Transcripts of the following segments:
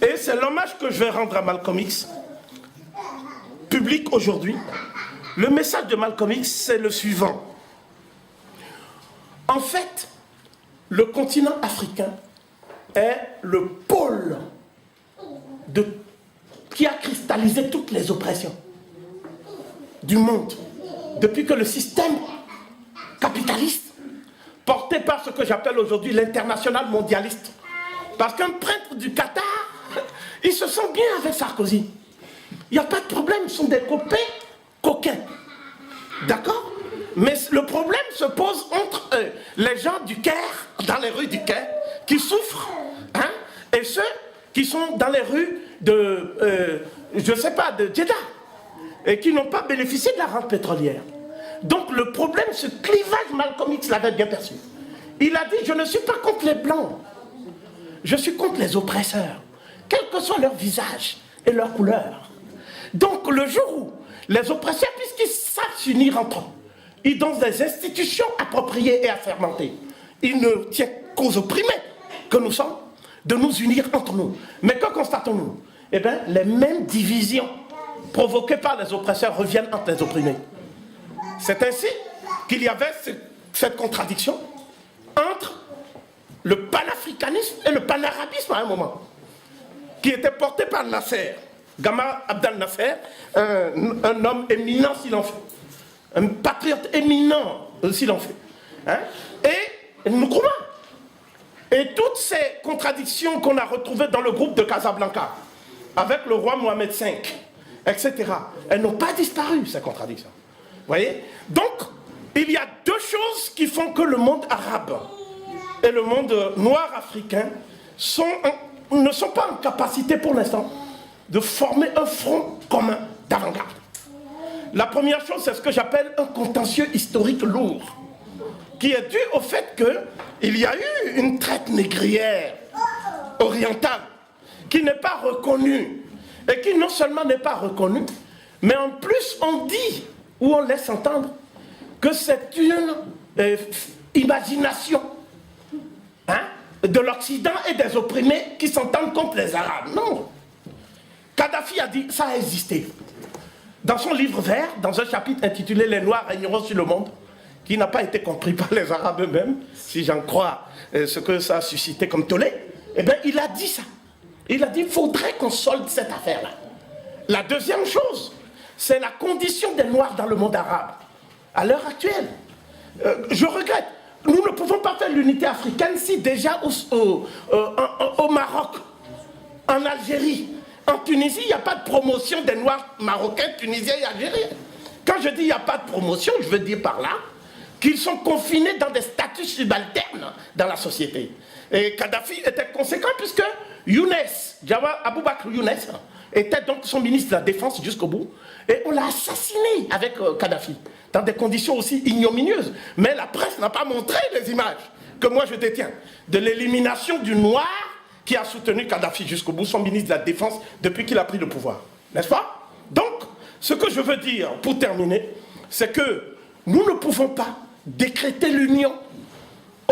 Et c'est l'hommage que je vais rendre à Malcolm X, public aujourd'hui. Le message de Malcolm X, c'est le suivant. En fait, le continent africain est le pôle qui a cristallisé toutes les oppressions du monde. Depuis que le système capitaliste, porté par ce que j'appelle aujourd'hui l'international mondialiste, parce qu'un prêtre du Qatar, il se sent bien avec Sarkozy. Il n'y a pas de problème, ils sont des coquins. D'accord? Mais le problème se pose entre les gens du Caire, dans les rues du Caire, qui souffrent, hein, et ceux qui sont dans les rues de, je ne sais pas, de Jeddah, et qui n'ont pas bénéficié de la rente pétrolière. Donc le problème, ce clivage, Malcolm X l'avait bien perçu. Il a dit, je ne suis pas contre les Blancs, je suis contre les oppresseurs, quel que soit leur visage et leur couleur. Donc le jour où les oppresseurs, puisqu'ils savent s'unir entre eux, ils donnent des institutions appropriées et assermentées. Il ne tient qu'aux opprimés que nous sommes de nous unir entre nous. Mais que constatons-nous? Eh bien, les mêmes divisions provoquées par les oppresseurs reviennent entre les opprimés. C'est ainsi qu'il y avait cette contradiction entre le panafricanisme et le panarabisme à un moment, qui était porté par Nasser, Gamal Abdel Nasser, un homme éminent s'il en fait, un patriote éminent s'il en fait, hein? Et Nkrumah. Et toutes ces contradictions qu'on a retrouvées dans le groupe de Casablanca, avec le roi Mohamed V, etc., elles n'ont pas disparu, ces contradictions. Vous voyez? Donc, il y a deux choses qui font que le monde arabe et le monde noir africain ne sont pas en capacité pour l'instant de former un front commun d'avant-garde. La première chose, c'est ce que j'appelle un contentieux historique lourd, qui est dû au fait qu'il y a eu une traite négrière orientale qui n'est pas reconnue, et qui non seulement n'est pas reconnue, mais en plus on dit, ou on laisse entendre, que c'est une imagination, hein, de l'Occident et des opprimés qui s'entendent contre les Arabes. Non. Kadhafi a dit, ça a existé. Dans son livre vert, dans un chapitre intitulé « Les Noirs régneront sur le monde », qui n'a pas été compris par les Arabes eux-mêmes, si j'en crois ce que ça a suscité comme tollé, eh bien, il a dit ça. Il a dit, il faudrait qu'on solde cette affaire-là. La deuxième chose, c'est la condition des Noirs dans le monde arabe. À l'heure actuelle, je regrette, nous ne pouvons pas faire l'unité africaine si déjà au Maroc, en Algérie, en Tunisie, il n'y a pas de promotion des Noirs marocains, tunisiens et algériens. Quand je dis il n'y a pas de promotion, je veux dire par là qu'ils sont confinés dans des statuts subalternes dans la société. Et Kadhafi était conséquent puisque Younes, Jawad Aboubakr Younes, était donc son ministre de la Défense jusqu'au bout. Et on l'a assassiné avec Kadhafi, dans des conditions aussi ignominieuses. Mais la presse n'a pas montré les images que moi je détiens de l'élimination du noir qui a soutenu Kadhafi jusqu'au bout, son ministre de la Défense, depuis qu'il a pris le pouvoir. N'est-ce pas? Donc, ce que je veux dire, pour terminer, c'est que nous ne pouvons pas décréter l'union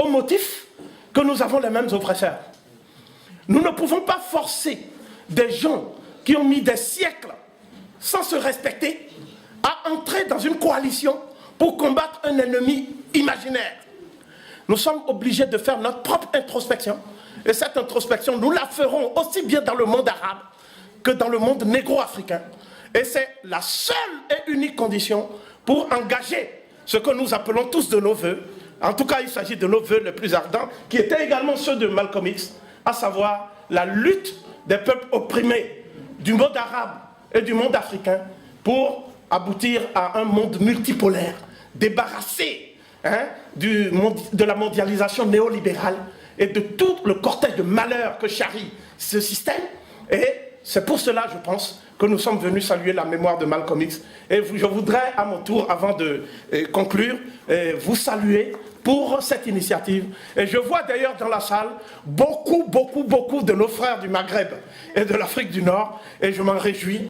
au motif que nous avons les mêmes oppresseurs. Nous ne pouvons pas forcer des gens qui ont mis des siècles sans se respecter à entrer dans une coalition pour combattre un ennemi imaginaire. Nous sommes obligés de faire notre propre introspection. Et cette introspection, nous la ferons aussi bien dans le monde arabe que dans le monde négro-africain. Et c'est la seule et unique condition pour engager ce que nous appelons tous de nos vœux. En tout cas, il s'agit de nos vœux les plus ardents, qui étaient également ceux de Malcolm X, à savoir la lutte des peuples opprimés du monde arabe et du monde africain pour aboutir à un monde multipolaire, débarrassé, hein, de la mondialisation néolibérale et de tout le cortège de malheur que charrie ce système. Et c'est pour cela, je pense, que nous sommes venus saluer la mémoire de Malcolm X. Et je voudrais, à mon tour, avant de conclure, vous saluer pour cette initiative. Et je vois d'ailleurs dans la salle beaucoup de nos frères du Maghreb et de l'Afrique du Nord, et je m'en réjouis.